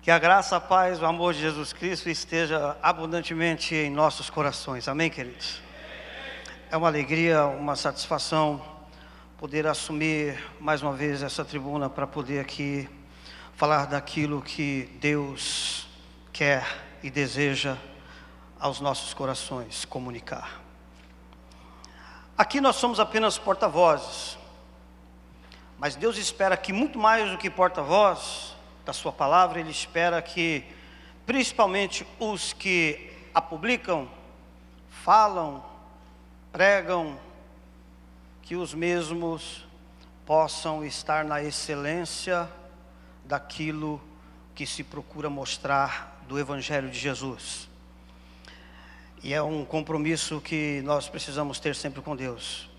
Que a graça, a paz, o amor de Jesus Cristo esteja abundantemente em nossos corações. Amém, queridos? É uma alegria, uma satisfação poder assumir mais uma vez essa tribuna para poder aqui falar daquilo que Deus quer e deseja aos nossos corações comunicar. Aqui nós somos apenas porta-vozes, mas Deus espera que muito mais do que porta-voz da sua palavra, Ele espera que principalmente os que a publicam, falam, pregam, que os mesmos possam estar na excelência daquilo que se procura mostrar do Evangelho de Jesus. E é um compromisso que nós precisamos ter sempre com Deus.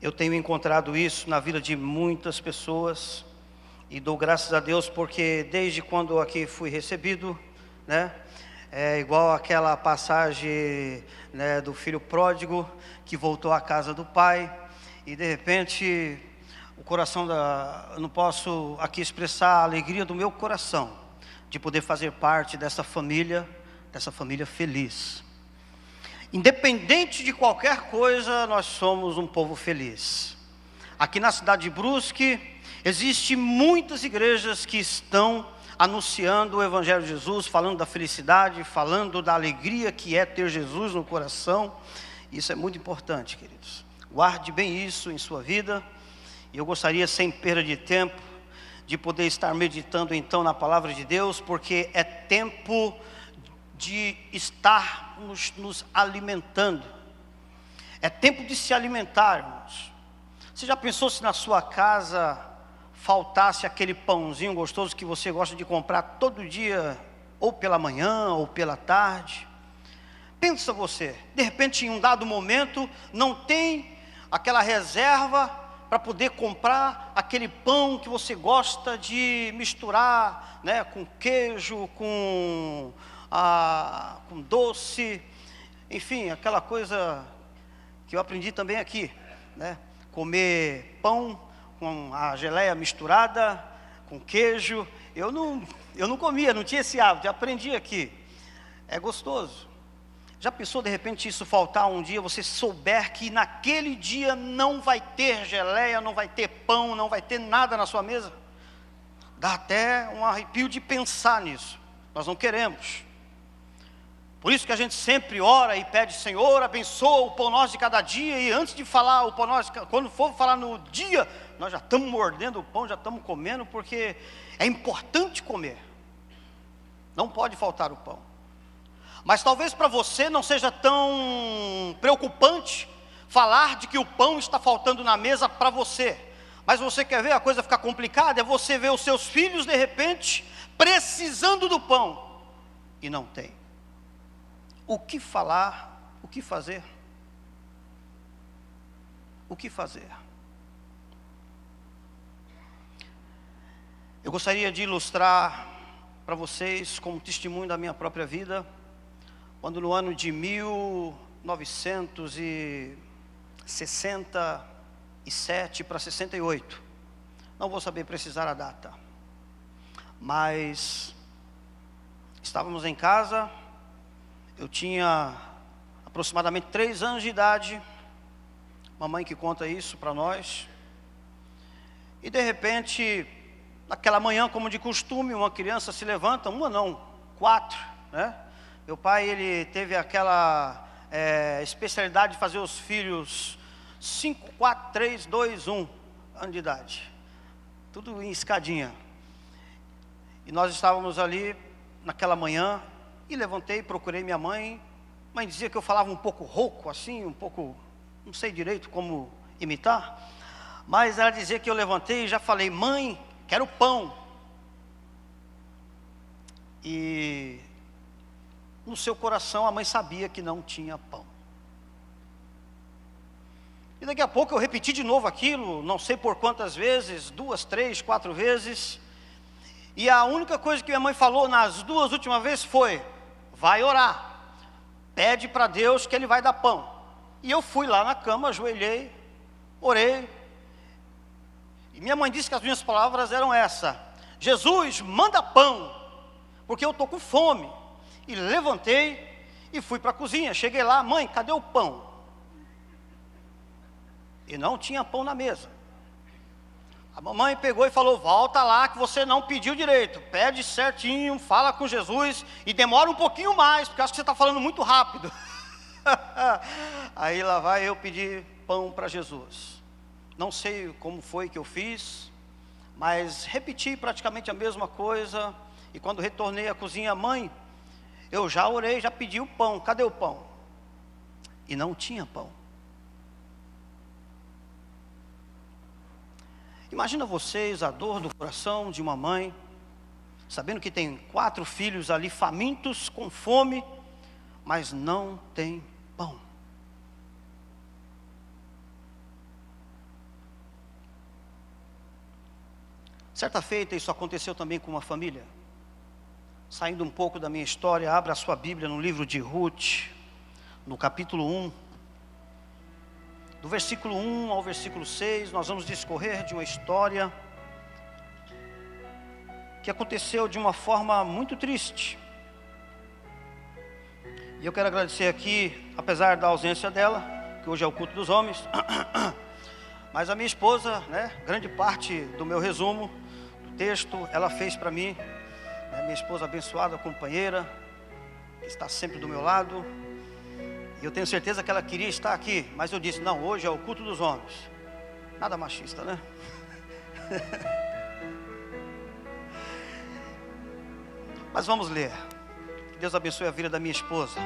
Eu tenho encontrado isso na vida de muitas pessoas e dou graças a Deus porque desde quando aqui fui recebido, é igual aquela passagem, do filho pródigo que voltou à casa do pai e de repente o coração eu não posso aqui expressar a alegria do meu coração de poder fazer parte dessa família feliz. Independente de qualquer coisa, nós somos um povo feliz. Aqui na cidade de Brusque, existem muitas igrejas que estão anunciando o Evangelho de Jesus, falando da felicidade, falando da alegria que é ter Jesus no coração. Isso é muito importante, queridos. Guarde bem isso em sua vida. E eu gostaria, sem perda de tempo, de poder estar meditando então na palavra de Deus, porque é tempo de estarmos nos alimentando. É tempo de se alimentarmos. Você já pensou se na sua casa faltasse aquele pãozinho gostoso que você gosta de comprar todo dia, ou pela manhã, ou pela tarde? Pensa você, de repente em um dado momento, não tem aquela reserva para poder comprar aquele pão que você gosta de misturar, com queijo, com doce, enfim, aquela coisa que eu aprendi também aqui, comer pão com a geleia misturada, com queijo. Eu não comia, não tinha esse hábito, eu aprendi aqui. É gostoso. Já pensou de repente isso faltar um dia, você souber que naquele dia não vai ter geleia, não vai ter pão, não vai ter nada na sua mesa? Dá até um arrepio de pensar nisso. Nós não queremos. Por isso que a gente sempre ora e pede: Senhor, abençoa o pão nosso de cada dia. E antes de falar o pão nosso, quando for falar no dia, nós já estamos mordendo o pão, já estamos comendo, porque é importante comer. Não pode faltar o pão. Mas talvez para você não seja tão preocupante falar de que o pão está faltando na mesa para você. Mas você quer ver a coisa ficar complicada? É você ver os seus filhos de repente precisando do pão e não tem. O que falar? O que fazer? O que fazer? Eu gostaria de ilustrar para vocês, como testemunho da minha própria vida, quando no ano de 1967 para 68, não vou saber precisar a data, mas estávamos em casa. Eu tinha aproximadamente 3 anos de idade, mamãe que conta isso para nós, e de repente, naquela manhã, como de costume, uma criança se levanta, 4, Meu pai, ele teve aquela especialidade de fazer os filhos 5, 4, 3, 2, 1 anos de idade, tudo em escadinha. E nós estávamos ali naquela manhã, e levantei, procurei minha mãe. Mãe dizia que eu falava um pouco rouco, assim, um pouco, não sei direito como imitar, mas ela dizia que eu levantei e já falei: mãe, quero pão. E no seu coração a mãe sabia que não tinha pão. E daqui a pouco eu repeti de novo aquilo, não sei por quantas vezes, 2, 3, 4 vezes. E a única coisa que minha mãe falou nas 2 últimas vezes foi: vai orar, pede para Deus que Ele vai dar pão. E eu fui lá na cama, ajoelhei, orei. E minha mãe disse que as minhas palavras eram essa: Jesus, manda pão, porque eu estou com fome. E levantei e fui para a cozinha. Cheguei lá, mãe, cadê o pão? E não tinha pão na mesa. A mamãe pegou e falou, volta lá que você não pediu direito. Pede certinho, fala com Jesus e demora um pouquinho mais, porque acho que você está falando muito rápido. Aí lá vai eu pedir pão para Jesus. Não sei como foi que eu fiz, mas repeti praticamente a mesma coisa. E quando retornei à cozinha, mãe, eu já orei, já pedi o pão, cadê o pão? E não tinha pão. Imagina vocês a dor do coração de uma mãe, sabendo que tem 4 filhos ali famintos, com fome, mas não tem pão. Certa feita, isso aconteceu também com uma família. Saindo um pouco da minha história, abra a sua Bíblia no livro de Ruth, no capítulo 1. Do versículo 1 ao versículo 6, nós vamos discorrer de uma história que aconteceu de uma forma muito triste. E eu quero agradecer aqui, apesar da ausência dela, que hoje é o culto dos homens, mas a minha esposa, grande parte do meu resumo do texto, ela fez para mim, minha esposa abençoada, companheira, que está sempre do meu lado. E eu tenho certeza que ela queria estar aqui, mas eu disse, não, hoje é o culto dos homens. Nada machista, né? Mas vamos ler. Que Deus abençoe a vida da minha esposa.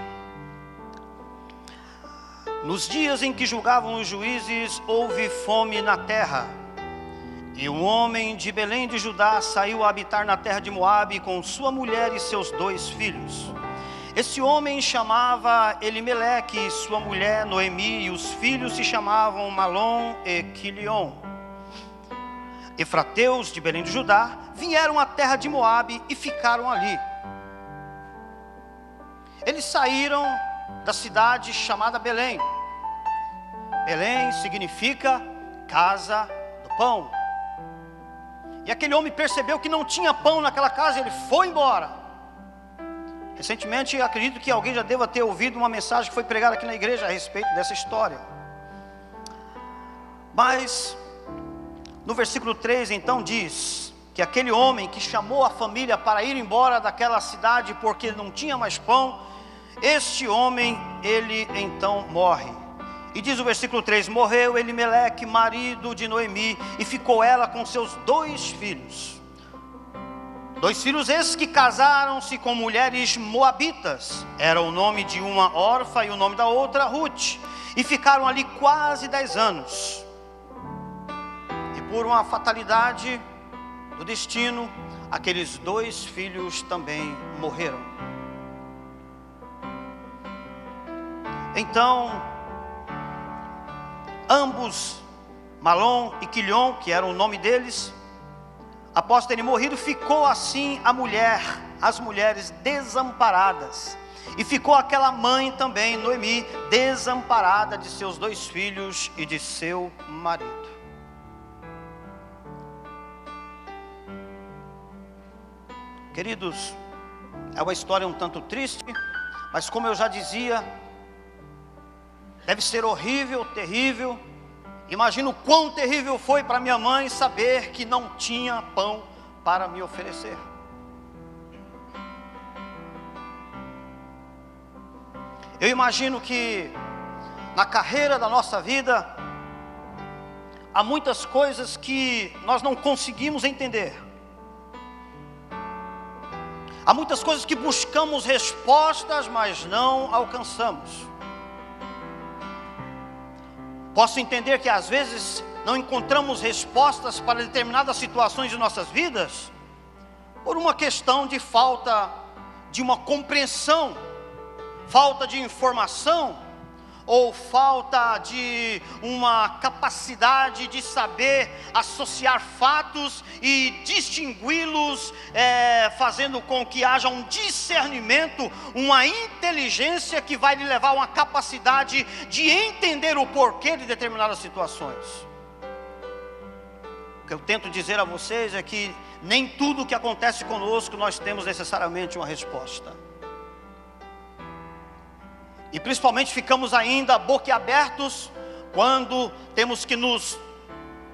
Nos dias em que julgavam os juízes, houve fome na terra. E um homem de Belém de Judá saiu a habitar na terra de Moabe com sua mulher e seus 2 filhos. Esse homem chamava Elimeleque, sua mulher Noemi, e os filhos se chamavam Malom e Quilion. Efrateus de Belém de Judá vieram à terra de Moabe e ficaram ali. Eles saíram da cidade chamada Belém. Belém significa casa do pão. E aquele homem percebeu que não tinha pão naquela casa e ele foi embora. Recentemente, acredito que alguém já deva ter ouvido uma mensagem que foi pregada aqui na igreja a respeito dessa história. Mas, no versículo 3, então, diz que aquele homem que chamou a família para ir embora daquela cidade porque não tinha mais pão, este homem, ele então morre. E diz o versículo 3, morreu Elimeleque, marido de Noemi, e ficou ela com seus 2 filhos. 2 filhos esses que casaram-se com mulheres moabitas. Era o nome de uma Orfa e o nome da outra Ruth. E ficaram ali quase 10 anos. E por uma fatalidade do destino, aqueles 2 filhos também morreram. Então, ambos, Malom e Quilion, que era o nome deles, após terem morrido, ficou assim as mulheres desamparadas. E ficou aquela mãe também, Noemi, desamparada de seus 2 filhos e de seu marido. Queridos, é uma história um tanto triste, mas como eu já dizia, deve ser horrível, terrível. Imagino o quão terrível foi para minha mãe saber que não tinha pão para me oferecer. Eu imagino que na carreira da nossa vida há muitas coisas que nós não conseguimos entender. Há muitas coisas que buscamos respostas, mas não alcançamos. Posso entender que às vezes não encontramos respostas para determinadas situações de nossas vidas por uma questão de falta de uma compreensão, falta de informação, ou falta de uma capacidade de saber associar fatos e distingui-los, fazendo com que haja um discernimento, uma inteligência que vai lhe levar a uma capacidade de entender o porquê de determinadas situações. que eu tento dizer a vocês é que nem tudo que acontece conosco nós temos necessariamente uma resposta. E principalmente ficamos ainda boquiabertos quando temos que nos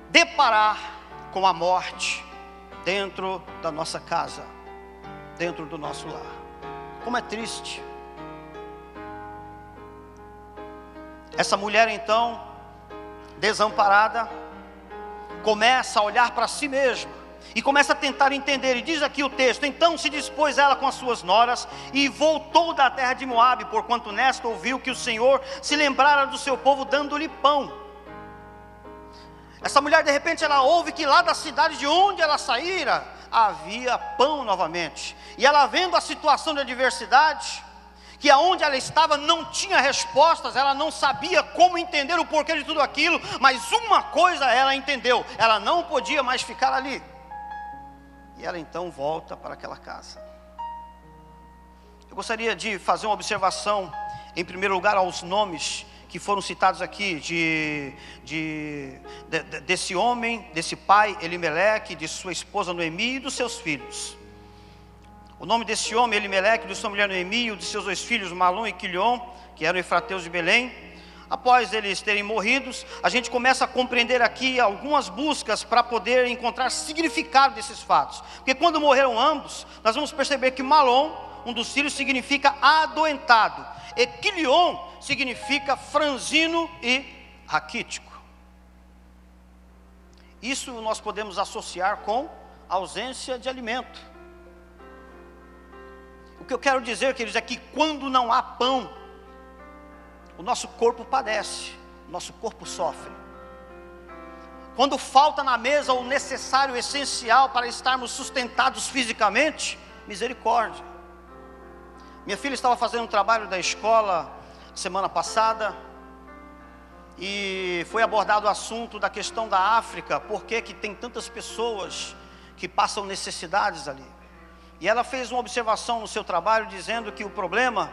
deparar com a morte dentro da nossa casa, dentro do nosso lar. Como é triste. Essa mulher então, desamparada, começa a olhar para si mesma e começa a tentar entender. E diz aqui o texto: então se dispôs ela com as suas noras e voltou da terra de Moabe, porquanto nesta ouviu que o Senhor se lembrara do seu povo, dando-lhe pão. Essa mulher, de repente, ela ouve que lá da cidade de onde ela saíra havia pão novamente. E ela, vendo a situação de adversidade, que aonde ela estava não tinha respostas, ela não sabia como entender o porquê de tudo aquilo, mas uma coisa ela entendeu: ela não podia mais ficar ali. E ela então volta para aquela casa. Eu gostaria de fazer uma observação, em primeiro lugar, aos nomes que foram citados aqui, desse homem, desse pai Elimeleque, de sua esposa Noemi e dos seus filhos. O nome desse homem Elimeleque, de sua mulher Noemi, e de seus 2 filhos Malom e Quilion, que eram efrateus de Belém. Após eles terem morrido, a gente começa a compreender aqui algumas buscas para poder encontrar significado desses fatos. Porque quando morreram ambos, nós vamos perceber que Malom, um dos filhos, significa adoentado, e Quilion significa franzino e raquítico. Isso nós podemos associar com ausência de alimento. O que eu quero dizer, queridos, é que quando não há pão, o nosso corpo padece, o nosso corpo sofre. Quando falta na mesa o necessário, o essencial para estarmos sustentados fisicamente, misericórdia. Minha filha estava fazendo um trabalho da escola semana passada e foi abordado o assunto da questão da África, por que tem tantas pessoas que passam necessidades ali. E ela fez uma observação no seu trabalho dizendo que o problema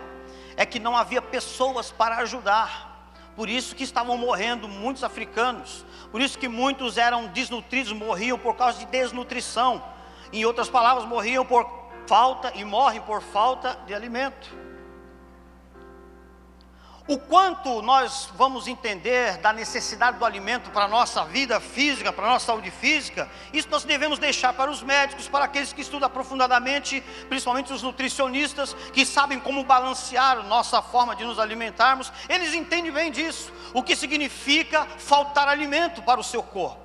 é que não havia pessoas para ajudar. Por isso que estavam morrendo muitos africanos, por isso que muitos eram desnutridos, morriam por causa de desnutrição. Em outras palavras, morriam por falta e morrem por falta de alimento. O quanto nós vamos entender da necessidade do alimento para a nossa vida física, para a nossa saúde física, isso nós devemos deixar para os médicos, para aqueles que estudam aprofundadamente, principalmente os nutricionistas, que sabem como balancear a nossa forma de nos alimentarmos. Eles entendem bem disso, o que significa faltar alimento para o seu corpo.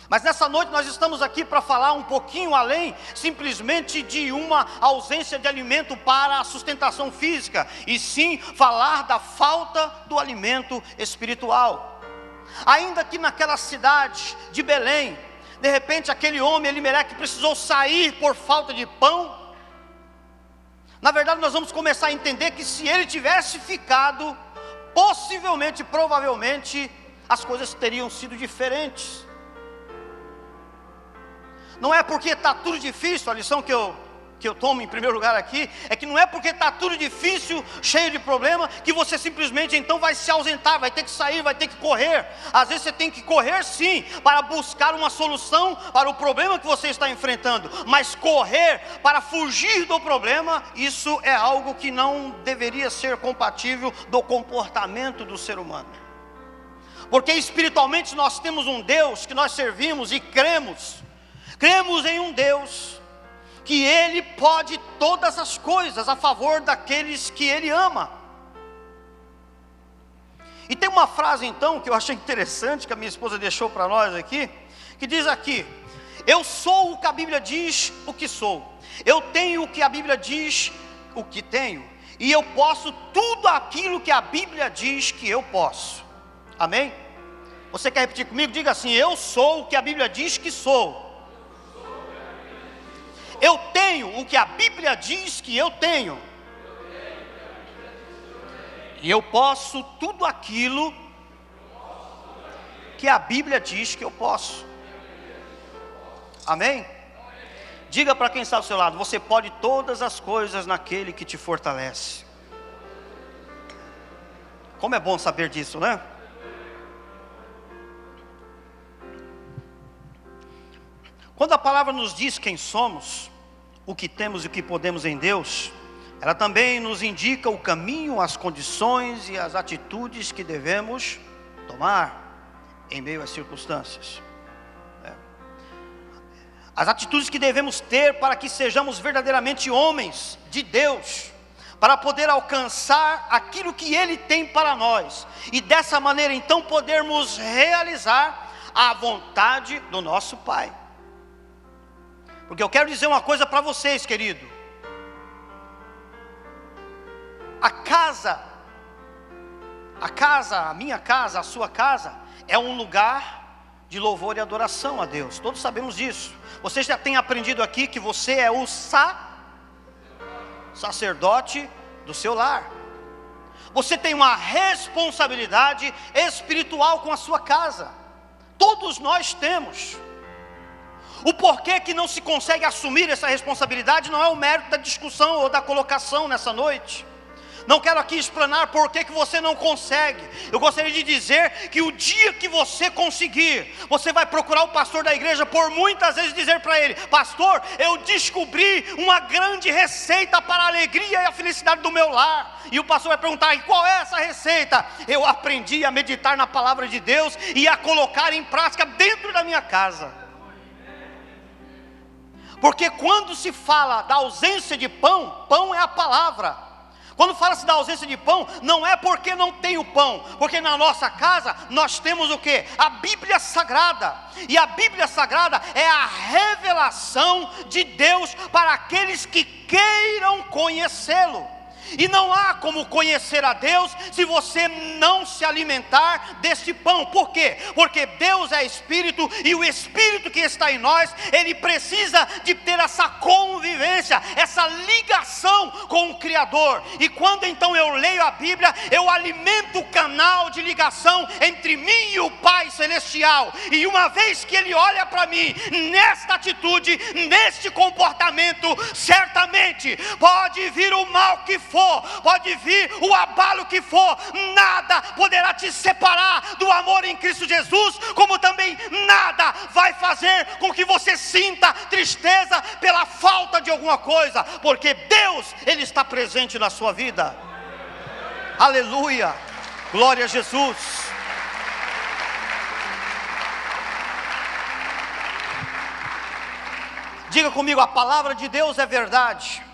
Mas nessa noite nós estamos aqui para falar um pouquinho além simplesmente de uma ausência de alimento para a sustentação física, e sim falar da falta do alimento espiritual. Ainda que naquela cidade de Belém, de repente aquele homem Elimeleque precisou sair por falta de pão. Na verdade nós vamos começar a entender que se ele tivesse ficado, possivelmente, provavelmente, as coisas teriam sido diferentes. Não é porque está tudo difícil, a lição que eu tomo em primeiro lugar aqui, é que não é porque está tudo difícil, cheio de problema, que você simplesmente então vai se ausentar, vai ter que sair, vai ter que correr. Às vezes você tem que correr sim, para buscar uma solução para o problema que você está enfrentando. Mas correr para fugir do problema, isso é algo que não deveria ser compatível do comportamento do ser humano. Porque espiritualmente nós temos um Deus que nós servimos e cremos em um Deus que Ele pode todas as coisas a favor daqueles que Ele ama. E tem uma frase então que eu achei interessante, que a minha esposa deixou para nós aqui, que diz aqui: eu sou o que a Bíblia diz o que sou, eu tenho o que a Bíblia diz o que tenho, e eu posso tudo aquilo que a Bíblia diz que eu posso. Amém? Você quer repetir comigo? Diga assim: eu sou o que a Bíblia diz que sou. Eu tenho o que a Bíblia diz que eu tenho. E eu posso tudo aquilo que a Bíblia diz que eu posso. Amém? Diga para quem está ao seu lado: você pode todas as coisas naquele que te fortalece. Como é bom saber disso, né? Quando a palavra nos diz quem somos, o que temos e o que podemos em Deus, ela também nos indica o caminho, as condições e as atitudes que devemos tomar em meio às circunstâncias. As atitudes que devemos ter para que sejamos verdadeiramente homens de Deus, para poder alcançar aquilo que Ele tem para nós, e dessa maneira então podermos realizar a vontade do nosso Pai. Porque eu quero dizer uma coisa para vocês, querido. A minha casa, a sua casa, é um lugar de louvor e adoração a Deus. Todos sabemos disso. Você já tem aprendido aqui que você é o sacerdote do seu lar. Você tem uma responsabilidade espiritual com a sua casa. Todos nós temos. O porquê que não se consegue assumir essa responsabilidade não é o mérito da discussão ou da colocação nessa noite. Não quero aqui explanar por que você não consegue. Eu gostaria de dizer que o dia que você conseguir, você vai procurar o pastor da igreja por muitas vezes dizer para ele: pastor, eu descobri uma grande receita para a alegria e a felicidade do meu lar. E o pastor vai perguntar: e qual é essa receita? Eu aprendi a meditar na palavra de Deus e a colocar em prática dentro da minha casa. Porque quando se fala da ausência de pão, pão é a palavra. Quando fala-se da ausência de pão, não é porque não tem o pão, porque na nossa casa nós temos o quê? A Bíblia Sagrada. E a Bíblia Sagrada é a revelação de Deus para aqueles que queiram conhecê-lo. E não há como conhecer a Deus se você não se alimentar deste pão. Por quê? Porque Deus é Espírito, e o Espírito que está em nós, ele precisa de ter essa convivência, essa ligação com o Criador. E quando então eu leio a Bíblia, eu alimento o canal de ligação entre mim e o Pai Celestial. E uma vez que Ele olha para mim, nesta atitude, neste comportamento, certamente pode vir o mal que for, pode vir o abalo que for, nada poderá te separar do amor em Cristo Jesus, como também nada vai fazer com que você sinta tristeza pela falta de alguma coisa, porque Deus, Ele está presente na sua vida. Aleluia, glória a Jesus. Diga comigo: a palavra de Deus é verdade.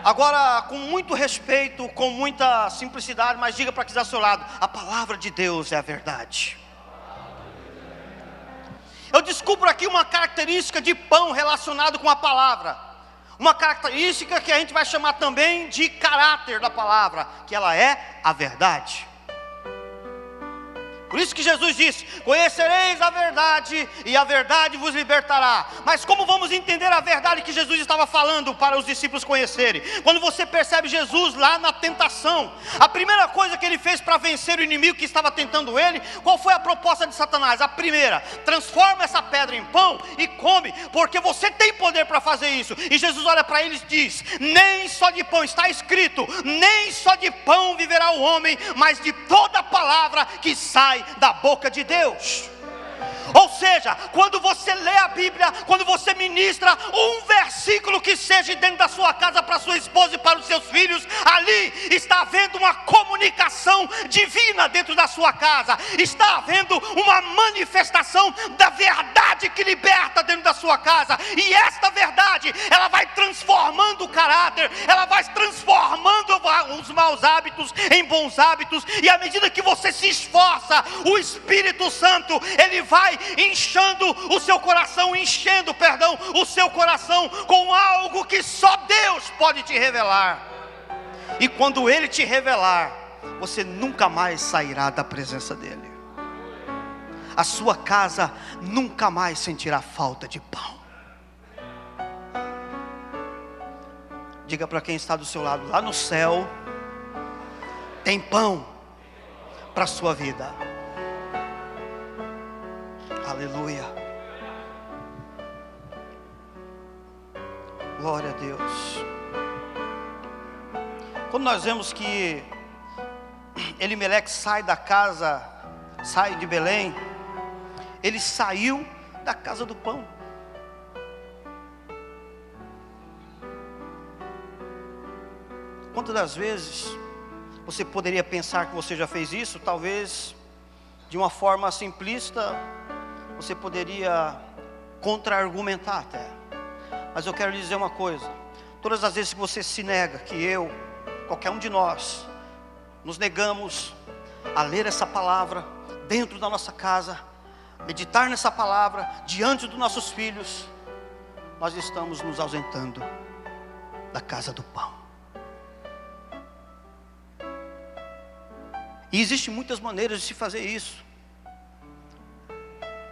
Agora, com muito respeito, com muita simplicidade, mas diga para quem está ao seu lado: a palavra de Deus é a verdade. Eu descubro aqui uma característica de pão relacionado com a palavra. Uma característica que a gente vai chamar também de caráter da palavra, que ela é a verdade. Por isso que Jesus disse: conhecereis a verdade, e a verdade vos libertará. Mas como vamos entender a verdade que Jesus estava falando para os discípulos conhecerem? Quando você percebe Jesus lá na tentação, a primeira coisa que ele fez para vencer o inimigo que estava tentando ele, qual foi a proposta de Satanás? A primeira: transforma essa pedra em pão e come, porque você tem poder para fazer isso. E Jesus olha para eles e diz: nem só de pão, está escrito, nem só de pão viverá o homem, mas de toda palavra que sai da boca de Deus. Ou seja, quando você lê a Bíblia, quando você ministra um versículo que seja dentro da sua casa para sua esposa e para os seus filhos, ali está havendo uma comunicação divina dentro da sua casa, está havendo uma manifestação da verdade que liberta dentro da sua casa. E esta verdade, ela vai transformando o caráter, ela vai transformando os maus hábitos em bons hábitos. E à medida que você se esforça, o Espírito Santo, ele vai enchendo o seu coração com algo que só Deus pode te revelar. E quando Ele te revelar, você nunca mais sairá da presença dEle. A sua casa nunca mais sentirá falta de pão. Diga para quem está do seu lado: lá no céu tem pão para a sua vida. Aleluia. Glória a Deus. Quando nós vemos que Elimeleque sai da casa, sai de Belém, ele saiu da casa do pão. Quantas das vezes você poderia pensar que você já fez isso? Talvez de uma forma simplista, você poderia contra-argumentar até. Mas eu quero lhe dizer uma coisa: todas as vezes que você se nega, que eu, qualquer um de nós, nos negamos a ler essa palavra dentro da nossa casa, meditar nessa palavra diante dos nossos filhos, nós estamos nos ausentando da casa do pão. E existem muitas maneiras de se fazer isso.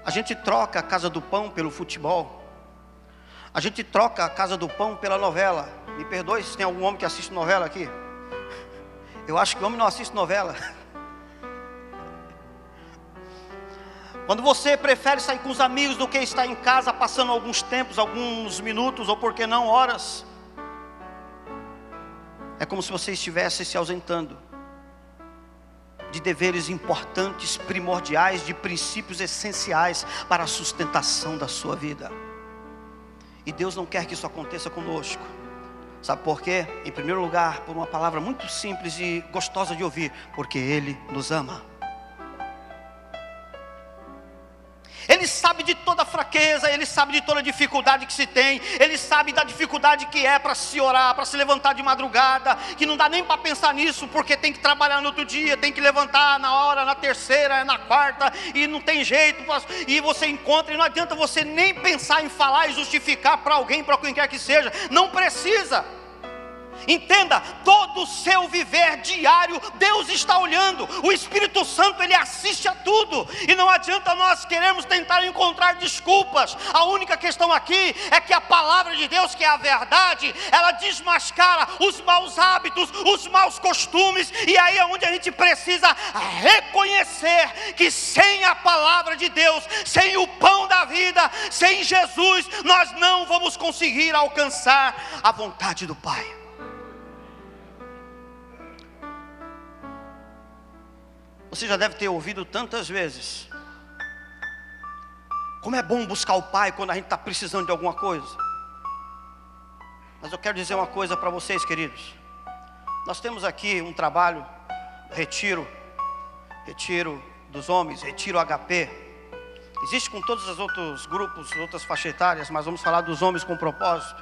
A gente troca a casa do pão pelo futebol. A gente troca a casa do pão pela novela. Me perdoe se tem algum homem que assiste novela aqui. Eu acho que o homem não assiste novela. Quando você prefere sair com os amigos do que estar em casa passando alguns tempos, alguns minutos, ou por que não horas, é como se você estivesse se ausentando de deveres importantes, primordiais, de princípios essenciais para a sustentação da sua vida. E Deus não quer que isso aconteça conosco. Sabe por quê? Em primeiro lugar, por uma palavra muito simples e gostosa de ouvir: porque Ele nos ama. Ele sabe de toda fraqueza, Ele sabe de toda dificuldade que se tem, Ele sabe da dificuldade que é para se orar, para se levantar de madrugada, que não dá nem para pensar nisso, porque tem que trabalhar no outro dia, tem que levantar na hora, na terceira, na quarta, e não tem jeito, e você encontra, e não adianta você nem pensar em falar e justificar para alguém, para quem quer que seja, não precisa. Entenda, todo o seu viver diário, Deus está olhando. O Espírito Santo, Ele assiste a tudo. E não adianta nós queremos tentar encontrar desculpas. A única questão aqui é que a palavra de Deus, que é a verdade, ela desmascara os maus hábitos, os maus costumes. E aí é onde a gente precisa reconhecer que sem a palavra de Deus, sem o pão da vida, sem Jesus, nós não vamos conseguir alcançar a vontade do Pai. Você já deve ter ouvido tantas vezes: como é bom buscar o Pai quando a gente está precisando de alguma coisa. Mas eu quero dizer uma coisa para vocês, queridos. Nós temos aqui um trabalho, retiro dos homens, retiro HP. Existe com todos os outros grupos, outras faixas etárias, mas vamos falar dos homens com propósito.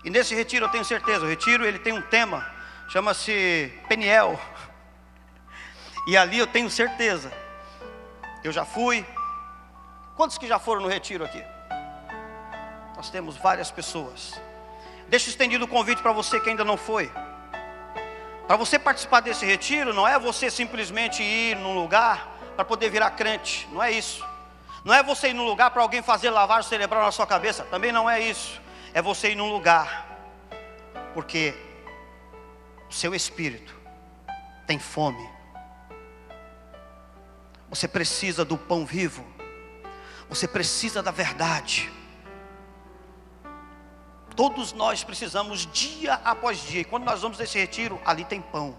E nesse retiro eu tenho certeza, o retiro ele tem um tema, chama-se Peniel. E ali eu tenho certeza, eu já fui. Quantos que já foram no retiro aqui? Nós temos várias pessoas. Deixa estendido o convite para você que ainda não foi. Para você participar desse retiro, não é você simplesmente ir num lugar para poder virar crente. Não é isso. Não é você ir num lugar para alguém fazer lavagem cerebral na sua cabeça. Também não é isso. É você ir num lugar porque o seu espírito tem fome. Você precisa do pão vivo. Você precisa da verdade. Todos nós precisamos dia após dia. E quando nós vamos nesse retiro, ali tem pão.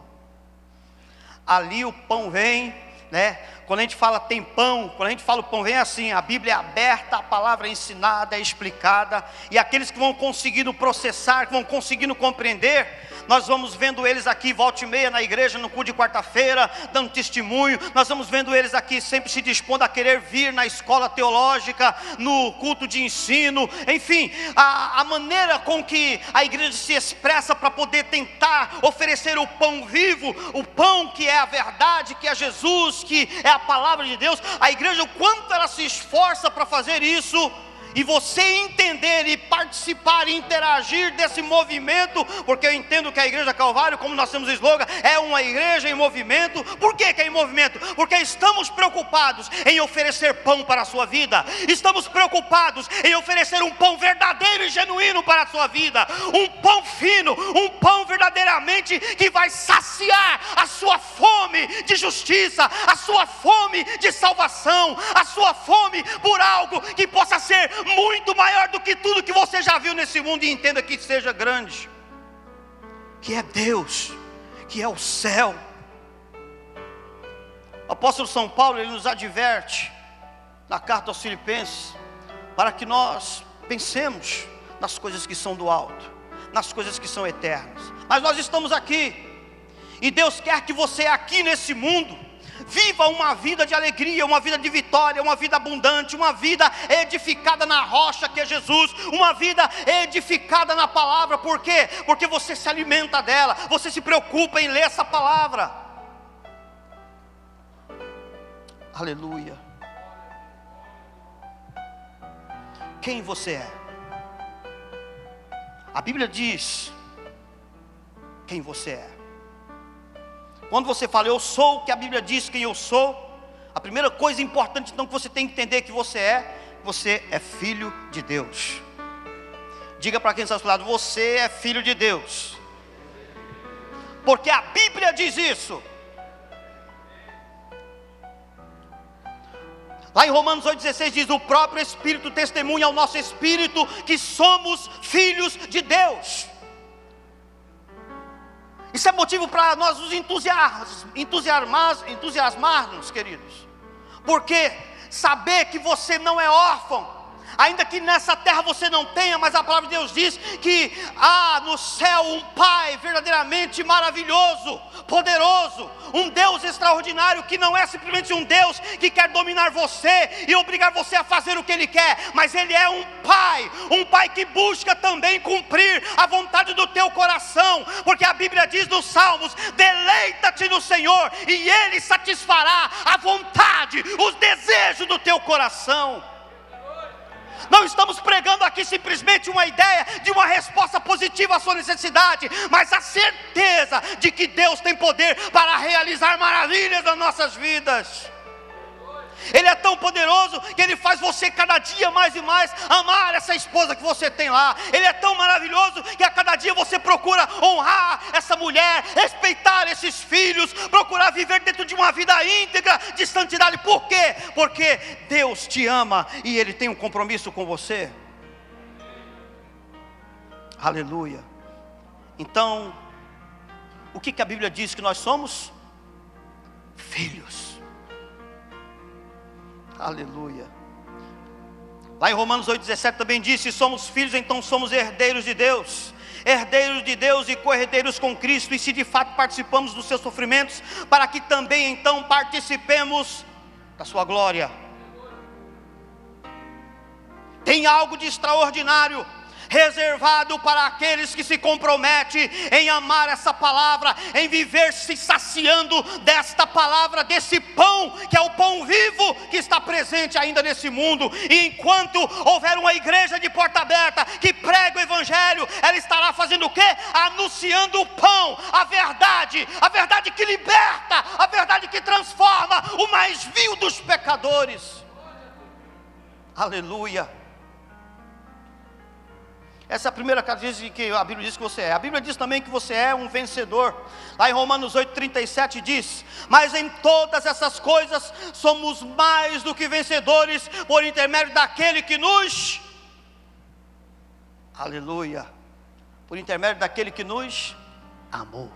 Ali o pão vem, né? Quando a gente fala tem pão, quando a gente fala o pão vem assim, a Bíblia é aberta, a palavra é ensinada, é explicada. E aqueles que vão conseguindo processar, que vão conseguindo compreender, nós vamos vendo eles aqui volta e meia na igreja, no culto de quarta-feira, dando testemunho. Nós vamos vendo eles aqui sempre se dispondo a querer vir na escola teológica, no culto de ensino. Enfim, a maneira com que a igreja se expressa para poder tentar oferecer o pão vivo, o pão que é a verdade, que é Jesus, que é a palavra de Deus. A igreja, o quanto ela se esforça para fazer isso. E você entender e participar e interagir desse movimento, porque eu entendo que a Igreja Calvário, como nós temos o slogan, é uma igreja em movimento. Por que é em movimento? Porque estamos preocupados em oferecer pão para a sua vida. Estamos preocupados em oferecer um pão verdadeiro e genuíno para a sua vida. Um pão fino, um pão verdadeiramente que vai saciar a sua fome de justiça, a sua fome de salvação, a sua fome por algo que possa ser muito maior do que tudo que você já viu nesse mundo. E entenda que seja grande, que é Deus, que é o céu. O apóstolo São Paulo, ele nos adverte na carta aos Filipenses, para que nós pensemos nas coisas que são do alto, nas coisas que são eternas. Mas nós estamos aqui, e Deus quer que você aqui nesse mundo viva uma vida de alegria, uma vida de vitória, uma vida abundante, uma vida edificada na rocha que é Jesus, uma vida edificada na palavra. Por quê? Porque você se alimenta dela, você se preocupa em ler essa palavra. Aleluia. Quem você é? A Bíblia diz quem você é. Quando você fala eu sou o que a Bíblia diz quem eu sou, a primeira coisa importante então que você tem que entender que você é filho de Deus. Diga para quem está ao seu lado: você é filho de Deus, porque a Bíblia diz isso. Lá em Romanos 8,16 diz: o próprio Espírito testemunha ao nosso espírito que somos filhos de Deus. Isso é motivo para nós nos entusiasmarmos, queridos, porque saber que você não é órfão, ainda que nessa terra você não tenha, mas a palavra de Deus diz que há no céu um Pai verdadeiramente maravilhoso, poderoso, um Deus extraordinário, que não é simplesmente um Deus que quer dominar você e obrigar você a fazer o que Ele quer, mas Ele é um Pai que busca também cumprir a vontade do teu coração, porque a Bíblia diz nos Salmos: deleita-te no Senhor e Ele satisfará a vontade, os desejos do teu coração. Não estamos pregando aqui simplesmente uma ideia de uma resposta positiva à sua necessidade, mas a certeza de que Deus tem poder para realizar maravilhas nas nossas vidas. Ele é tão poderoso que Ele faz você cada dia mais e mais amar essa esposa que você tem lá. Ele é tão maravilhoso que a cada dia você procura honrar essa mulher, respeitar esses filhos, procurar viver dentro de uma vida íntegra de santidade. Por quê? Porque Deus te ama e Ele tem um compromisso com você. Aleluia. Então, o que a Bíblia diz que nós somos? Filhos. Aleluia. Lá em Romanos 8,17 também diz: se somos filhos, então somos herdeiros de Deus e co-herdeiros com Cristo, e se de fato participamos dos seus sofrimentos, para que também então participemos da sua glória. Tem algo de extraordinário reservado para aqueles que se comprometem em amar essa palavra, em viver se saciando desta palavra, desse pão que é o pão vivo que está presente ainda nesse mundo. E enquanto houver uma igreja de porta aberta que prega o evangelho, ela estará fazendo o quê? Anunciando o pão, a verdade que liberta, a verdade que transforma o mais vil dos pecadores. Aleluia. Essa é a primeira característica que a Bíblia diz que você é. A Bíblia diz também que você é um vencedor. Lá em Romanos 8,37 diz: mas em todas essas coisas somos mais do que vencedores por intermédio daquele que nos... Aleluia. Por intermédio daquele que nos amou.